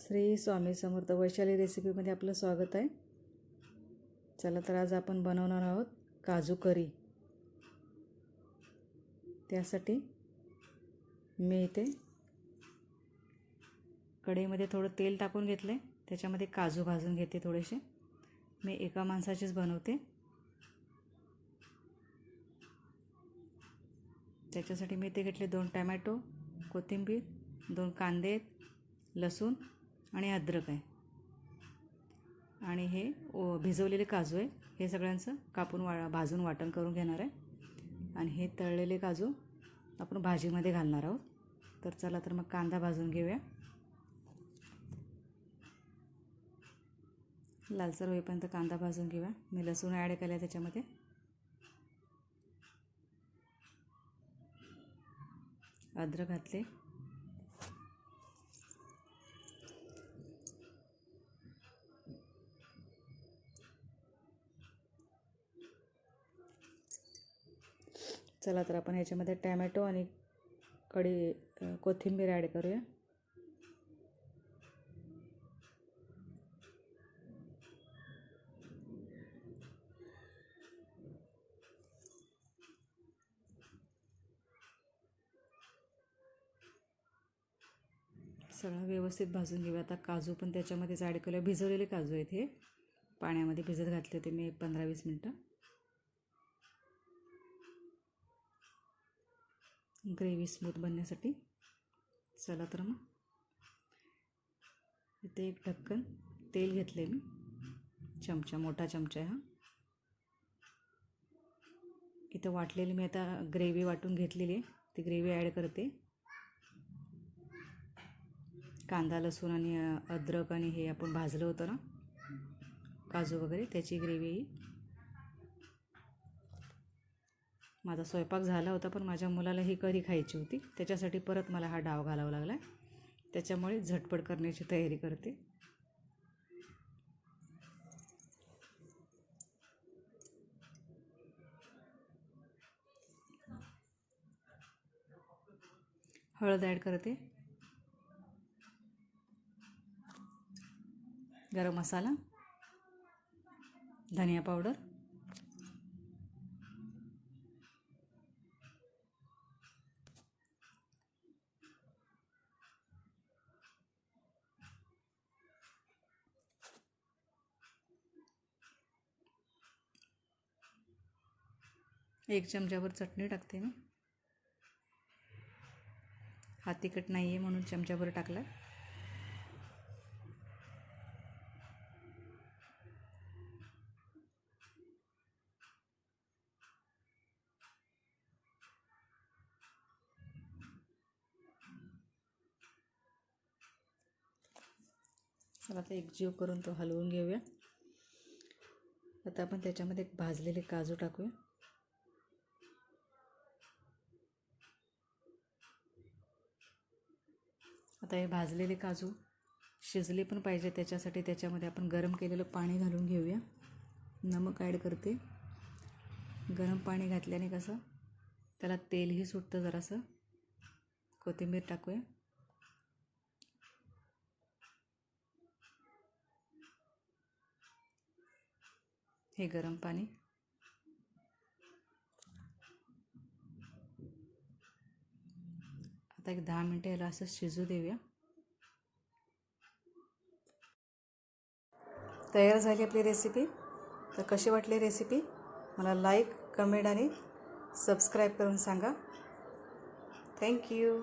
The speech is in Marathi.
श्री स्वामी समर्थ वैशाली रेसिपीमध्ये आपलं स्वागत आहे। चला तर आज आपण बनवणार आहोत काजू करी। त्यासाठी मी इथे कढईमध्ये थोडं तेल टाकून घेतले, त्याच्यामध्ये काजू भाजून घेते थोडेसे। मी एका माणसाचीच बनवते, त्याच्यासाठी मी इथे घेतले 2 टोमॅटो, कोथिंबीर, 2 कांदे, लसूण आणि अद्रक आहे आणि हे भिजवलेले काजू आहे। हे सगळ्यांचं कापून भाजून वाटण करून घेणार आहे आणि हे तळलेले काजू आपण भाजीमध्ये घालणार आहोत। तर चला तर मग कांदा भाजून घेऊया। लालसर होईपर्यंत कांदा भाजून घेऊया। मी लसूण ॲड केला त्याच्यामध्ये, अद्रक घातले, चला तर आपण ह्याच्यामध्ये टोमॅटो आणि कोथिंबीर ॲड करूया। सगळं व्यवस्थित भाजून घेऊया। आता काजू पण त्याच्यामध्येच ॲड करूया। भिजवलेले काजू आहेत, हे पाण्यामध्ये भिजत घातले होते मी 15-20 मिनटं ग्रेव्ही स्मूथ बनण्यासाठी। चला तर मग इथे एक ढक्कन तेल घेतले मी, चमचा, मोठा चमचा आहे हा। इथं वाटलेली मी आता ग्रेव्ही वाटून घेतलेली आहे, ती ग्रेव्ही ॲड करते। कांदा, लसूण आणि अद्रक आणि हे आपण भाजलं होतं ना, काजू वगैरे, त्याची ग्रेव्ही। माझा स्वयंपाक झाला होता, पण माझ्या मुलाला ही करी खायची होती, त्याच्यासाठी परत मला हा डाव घालावा लागला, त्याच्यामुळे झटपट करण्याची तयारी करते। हळद ॲड करते, गरम मसाला, धनिया पावडर, एक चमचाभर चटणी टाकते मी। हा तिखट नाही आहे म्हणून चमचाभर टाकला। चला आता एकजीव करून तो हलवून घेऊया। आता आपण त्याच्यामध्ये भाजलेले काजू टाकूया। आता हे भाजलेले काजू शिजले पण पाहिजे, त्याच्यासाठी त्याच्यामध्ये आपण गरम केलेलं पाणी घालून घेऊया। नमक ॲड करते। गरम पाणी घातल्याने कसं त्याला तेलही सुटतं जरासं। कोथिंबीर टाकूया। हे गरम पाणी आता एक 10 मिनटं याला असं शिजू देऊया। तयार झाली आपली रेसिपी। तर कशी वाटली रेसिपी मला लाईक, कमेंट आणि सबस्क्राईब करून सांगा। थँक्यू।